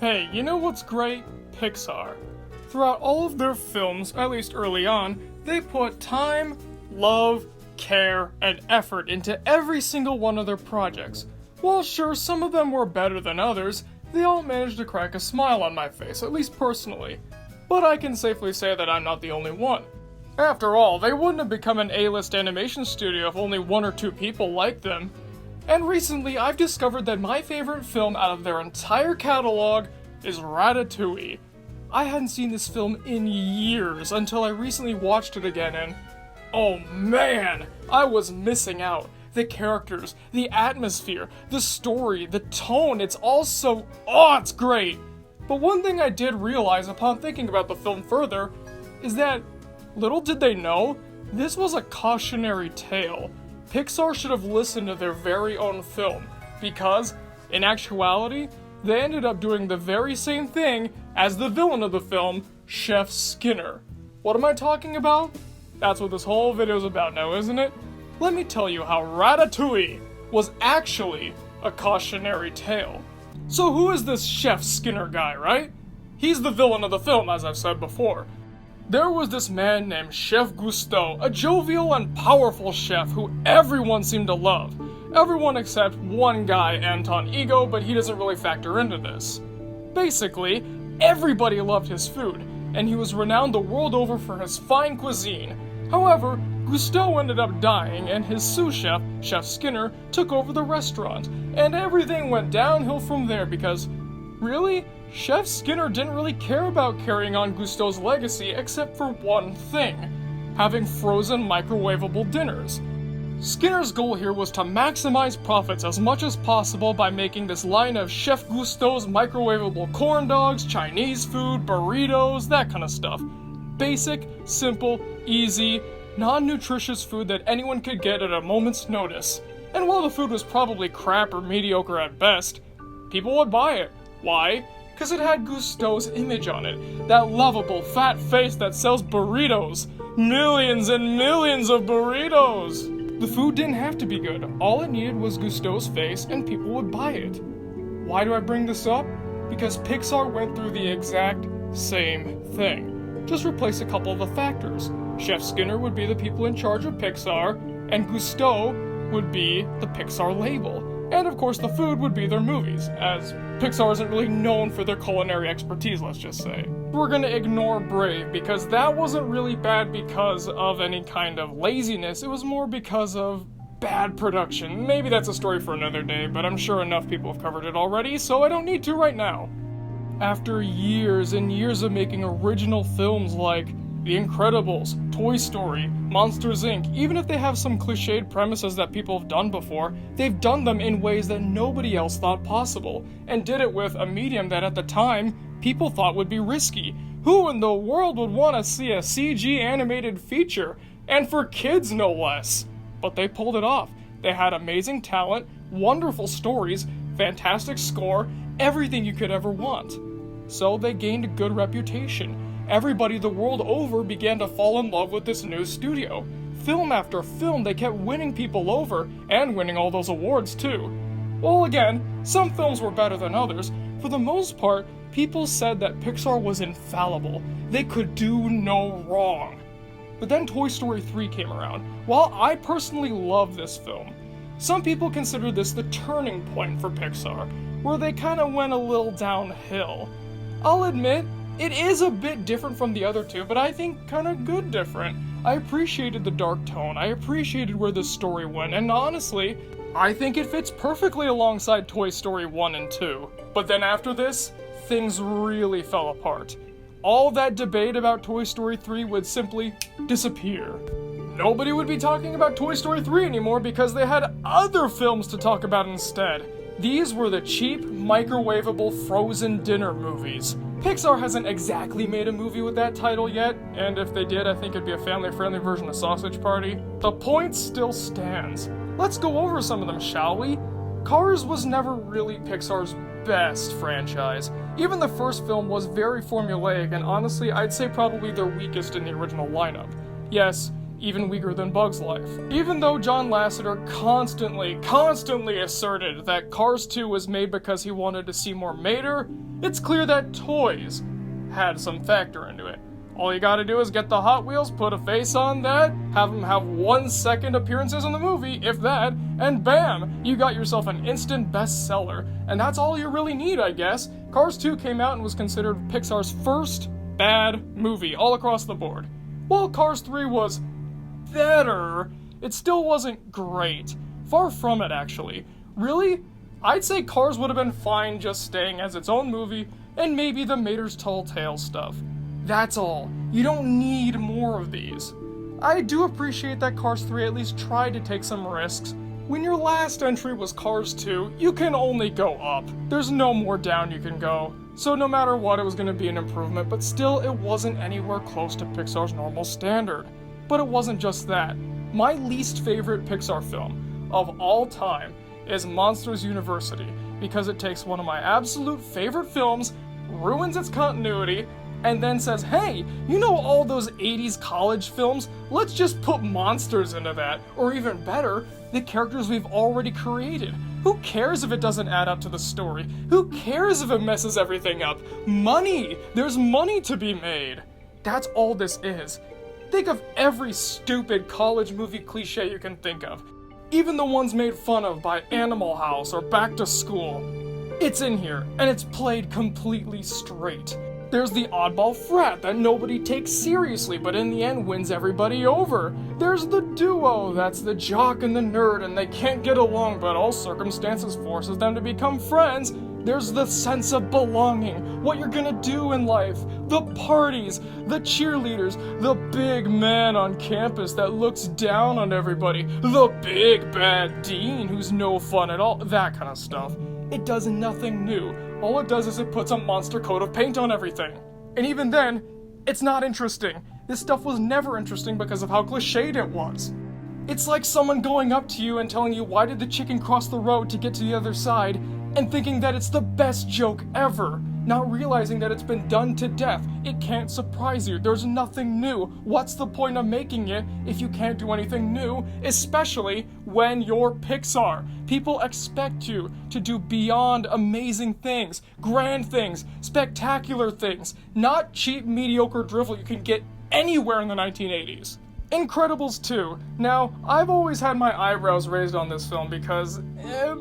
Hey, you know what's great? Pixar. Throughout all of their films, at least early on, they put time, love, care, and effort into every single one of their projects. While sure, some of them were better than others, they all managed to crack a smile on my face, at least personally. But I can safely say that I'm not the only one. After all, they wouldn't have become an A-list animation studio if only one or two people liked them. And recently, I've discovered that my favorite film out of their entire catalog is Ratatouille. I hadn't seen this film in years until I recently watched it again, and oh man, I was missing out. The characters, the atmosphere, the story, the tone, it's all so, it's great. But one thing I did realize upon thinking about the film further is that, little did they know, this was a cautionary tale. Pixar should have listened to their very own film, because, in actuality, they ended up doing the very same thing as the villain of the film, Chef Skinner. What am I talking about? That's what this whole video is about now, isn't it? Let me tell you how Ratatouille was actually a cautionary tale. So who is this Chef Skinner guy, right? He's the villain of the film, as I've said before. There was this man named Chef Gusteau, a jovial and powerful chef who everyone seemed to love. Everyone except one guy, Anton Ego, but he doesn't really factor into this. Basically, everybody loved his food, and he was renowned the world over for his fine cuisine. However, Gusteau ended up dying, and his sous chef, Chef Skinner, took over the restaurant, and everything went downhill from there because, really? Chef Skinner didn't really care about carrying on Gusteau's legacy except for one thing: having frozen microwavable dinners. Skinner's goal here was to maximize profits as much as possible by making this line of Chef Gusteau's microwavable corn dogs, Chinese food, burritos, that kind of stuff. Basic, simple, easy, non-nutritious food that anyone could get at a moment's notice. And while the food was probably crap or mediocre at best, people would buy it. Why? Because it had Gusteau's image on it. That lovable, fat face that sells burritos. Millions and millions of burritos! The food didn't have to be good. All it needed was Gusteau's face and people would buy it. Why do I bring this up? Because Pixar went through the exact same thing. Just replace a couple of the factors. Chef Skinner would be the people in charge of Pixar, and Gusteau would be the Pixar label. And of course the food would be their movies, as Pixar isn't really known for their culinary expertise, let's just say. We're gonna ignore Brave, because that wasn't really bad because of any kind of laziness, it was more because of bad production. Maybe that's a story for another day, but I'm sure enough people have covered it already, so I don't need to right now. After years and years of making original films like The Incredibles, Toy Story, Monsters Inc., even if they have some cliched premises that people have done before, they've done them in ways that nobody else thought possible, and did it with a medium that at the time, people thought would be risky. Who in the world would want to see a CG animated feature? And for kids, no less. But they pulled it off. They had amazing talent, wonderful stories, fantastic score, everything you could ever want. So they gained a good reputation. Everybody the world over began to fall in love with this new studio. Film after film, they kept winning people over, and winning all those awards too. Well, again, some films were better than others. For the most part, people said that Pixar was infallible. They could do no wrong. But then Toy Story 3 came around. While I personally love this film, some people consider this the turning point for Pixar, where they kind of went a little downhill. I'll admit, it is a bit different from the other two, but I think kind of good different. I appreciated the dark tone, I appreciated where the story went, and honestly, I think it fits perfectly alongside Toy Story 1 and 2. But then after this, things really fell apart. All that debate about Toy Story 3 would simply disappear. Nobody would be talking about Toy Story 3 anymore because they had other films to talk about instead. These were the cheap, microwavable frozen dinner movies. Pixar hasn't exactly made a movie with that title yet, and if they did, I think it'd be a family-friendly version of Sausage Party. The point still stands. Let's go over some of them, shall we? Cars was never really Pixar's best franchise. Even the first film was very formulaic, and honestly, I'd say probably their weakest in the original lineup. Yes, even weaker than Bug's Life. Even though John Lasseter constantly asserted that Cars 2 was made because he wanted to see more Mater, it's clear that toys had some factor into it. All you gotta do is get the Hot Wheels, put a face on that, have them have 1 second appearances in the movie, if that, and bam, you got yourself an instant bestseller. And that's all you really need, I guess. Cars 2 came out and was considered Pixar's first bad movie, all across the board. While Cars 3 was better, it still wasn't great. Far from it, actually. Really, I'd say Cars would have been fine just staying as its own movie, and maybe the Mater's Tall Tale stuff. That's all. You don't need more of these. I do appreciate that Cars 3 at least tried to take some risks. When your last entry was Cars 2, you can only go up. There's no more down you can go. So no matter what, it was going to be an improvement, but still it wasn't anywhere close to Pixar's normal standard. But it wasn't just that. My least favorite Pixar film of all time is Monsters University, because it takes one of my absolute favorite films, ruins its continuity, and then says, hey, you know all those 80s college films? Let's just put monsters into that. Or even better, the characters we've already created. Who cares if it doesn't add up to the story? Who cares if it messes everything up? Money! There's money to be made. That's all this is. Think of every stupid college movie cliche you can think of. Even the ones made fun of by Animal House or Back to School. It's in here, and it's played completely straight. There's the oddball frat that nobody takes seriously, but in the end wins everybody over. There's the duo that's the jock and the nerd, and they can't get along, but all circumstances forces them to become friends. There's the sense of belonging, what you're gonna do in life, the parties, the cheerleaders, the big man on campus that looks down on everybody, the big bad dean who's no fun at all, that kind of stuff. It does nothing new. All it does is it puts a monster coat of paint on everything. And even then, it's not interesting. This stuff was never interesting because of how cliched it was. It's like someone going up to you and telling you why did the chicken cross the road to get to the other side, and thinking that it's the best joke ever, not realizing that it's been done to death. It can't surprise you. There's nothing new. What's the point of making it if you can't do anything new, especially when you're Pixar? People expect you to do beyond amazing things, grand things, spectacular things, not cheap, mediocre drivel you can get anywhere in the 1980s. Incredibles 2. Now, I've always had my eyebrows raised on this film because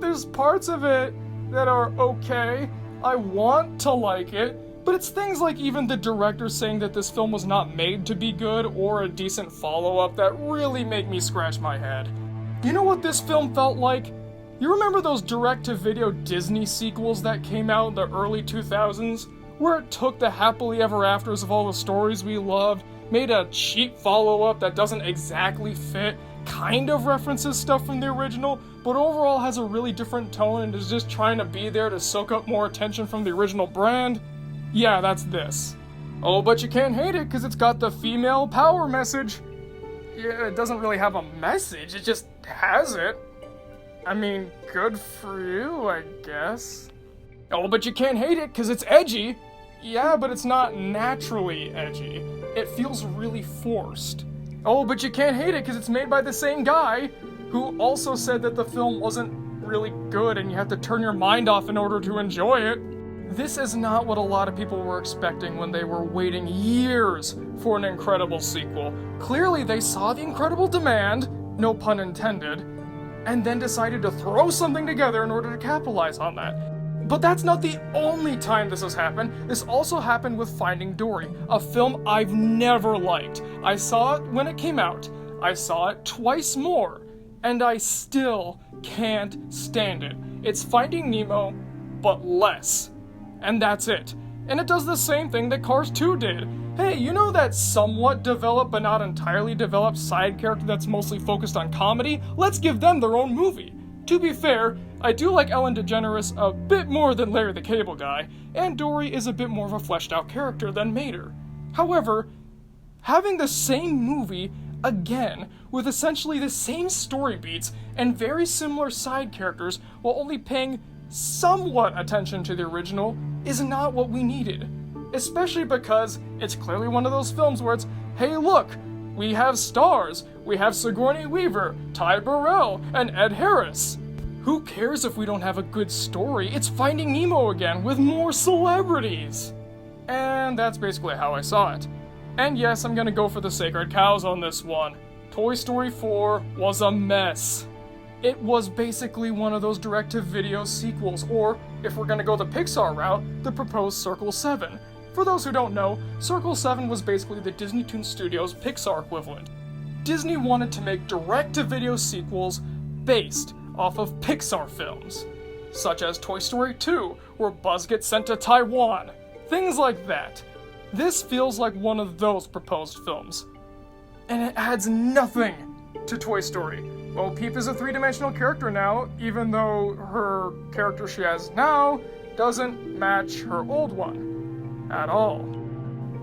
there's parts of it that are okay. I want to like it, but it's things like even the director saying that this film was not made to be good or a decent follow-up that really make me scratch my head. You know what this film felt like? You remember those direct-to-video Disney sequels that came out in the early 2000s? Where it took the happily ever afters of all the stories we loved, made a cheap follow-up that doesn't exactly fit, kind of references stuff from the original, but overall has a really different tone and is just trying to be there to soak up more attention from the original brand? Yeah, that's this. Oh, but you can't hate it because it's got the female power message. Yeah, it doesn't really have a message, it just has it. I mean, good for you, I guess. Oh, but you can't hate it because it's edgy. Yeah, but it's not naturally edgy. It feels really forced. Oh, but you can't hate it because it's made by the same guy who also said that the film wasn't really good and you have to turn your mind off in order to enjoy it. This is not what a lot of people were expecting when they were waiting years for an incredible sequel. Clearly they saw the incredible demand, no pun intended, and then decided to throw something together in order to capitalize on that. But that's not the only time this has happened. This also happened with Finding Dory, a film I've never liked. I saw it when it came out. I saw it twice more. And I still can't stand it. It's Finding Nemo, but less. And that's it. And it does the same thing that Cars 2 did. Hey, you know that somewhat developed but not entirely developed side character that's mostly focused on comedy? Let's give them their own movie. To be fair, I do like Ellen DeGeneres a bit more than Larry the Cable Guy, and Dory is a bit more of a fleshed out character than Mater. However, having the same movie again, with essentially the same story beats and very similar side characters while only paying somewhat attention to the original, is not what we needed. Especially because it's clearly one of those films where it's, hey look, we have stars, we have Sigourney Weaver, Ty Burrell, and Ed Harris. Who cares if we don't have a good story? It's Finding Nemo again with more celebrities! And that's basically how I saw it. And yes, I'm gonna go for the sacred cows on this one. Toy Story 4 was a mess. It was basically one of those direct-to-video sequels, or, if we're gonna go the Pixar route, the proposed Circle 7. For those who don't know, Circle 7 was basically the Disney Toon Studios' Pixar equivalent. Disney wanted to make direct-to-video sequels based off of Pixar films, such as Toy Story 2, where Buzz gets sent to Taiwan. Things like that. This feels like one of those proposed films. And it adds nothing to Toy Story. Bo Peep is a three-dimensional character now, even though her character she has now doesn't match her old one at all.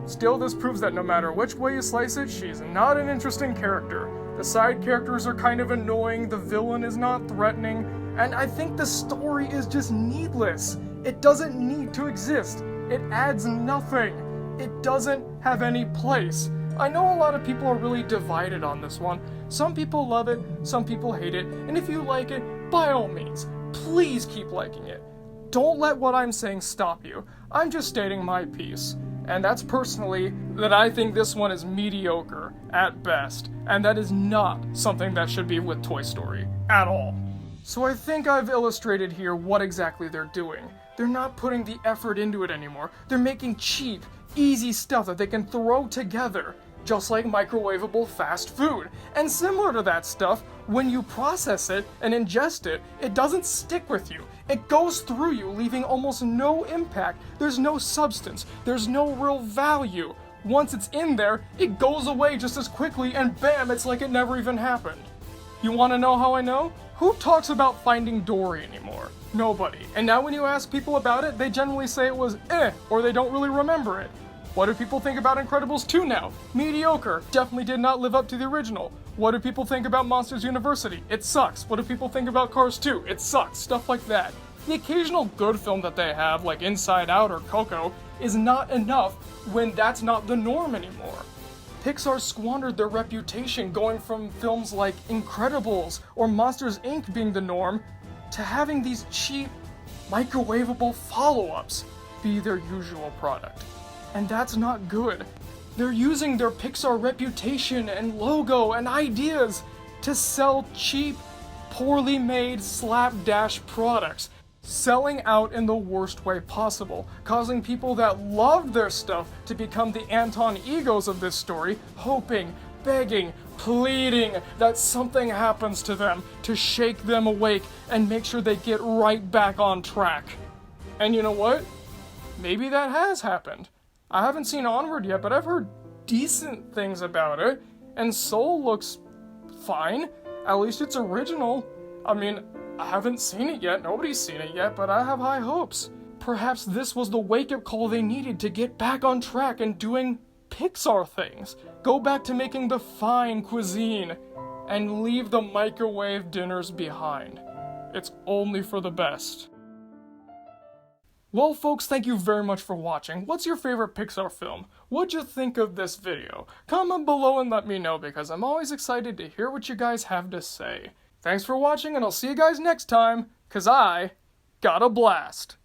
Still, this proves that no matter which way you slice it, she's not an interesting character. The side characters are kind of annoying, the villain is not threatening, and I think the story is just needless. It doesn't need to exist. It adds nothing. It doesn't have any place. I know a lot of people are really divided on this one. Some people love it, some people hate it, and if you like it, by all means, please keep liking it. Don't let what I'm saying stop you. I'm just stating my piece. And that's personally that I think this one is mediocre at best, and that is not something that should be with Toy Story at all. So I think I've illustrated here what exactly they're doing. They're not putting the effort into it anymore. They're making cheap, easy stuff that they can throw together, just like microwavable fast food. And similar to that stuff, when you process it and ingest it, it doesn't stick with you. It goes through you, leaving almost no impact. There's no substance. There's no real value. Once it's in there, it goes away just as quickly, and bam, it's like it never even happened. You want to know how I know? Who talks about Finding Dory anymore? Nobody. And now when you ask people about it, they generally say it was or they don't really remember it. What do people think about Incredibles 2 now? Mediocre. Definitely did not live up to the original. What do people think about Monsters University? It sucks. What do people think about Cars 2? It sucks. Stuff like that. The occasional good film that they have, like Inside Out or Coco, is not enough when that's not the norm anymore. Pixar squandered their reputation going from films like Incredibles or Monsters, Inc. being the norm to having these cheap, microwavable follow-ups be their usual product. And that's not good. They're using their Pixar reputation and logo and ideas to sell cheap, poorly made slapdash products, selling out in the worst way possible, causing people that loved their stuff to become the Anton egos of this story, hoping, begging, pleading that something happens to them to shake them awake and make sure they get right back on track. And you know what? Maybe that has happened. I haven't seen Onward yet, but I've heard decent things about it, and Soul looks fine. At least it's original. I mean, I haven't seen it yet, nobody's seen it yet, but I have high hopes. Perhaps this was the wake-up call they needed to get back on track and doing Pixar things. Go back to making the fine cuisine, and leave the microwave dinners behind. It's only for the best. Well folks, thank you very much for watching. What's your favorite Pixar film? What'd you think of this video? Comment below and let me know, because I'm always excited to hear what you guys have to say. Thanks for watching, and I'll see you guys next time, 'cause I got a blast.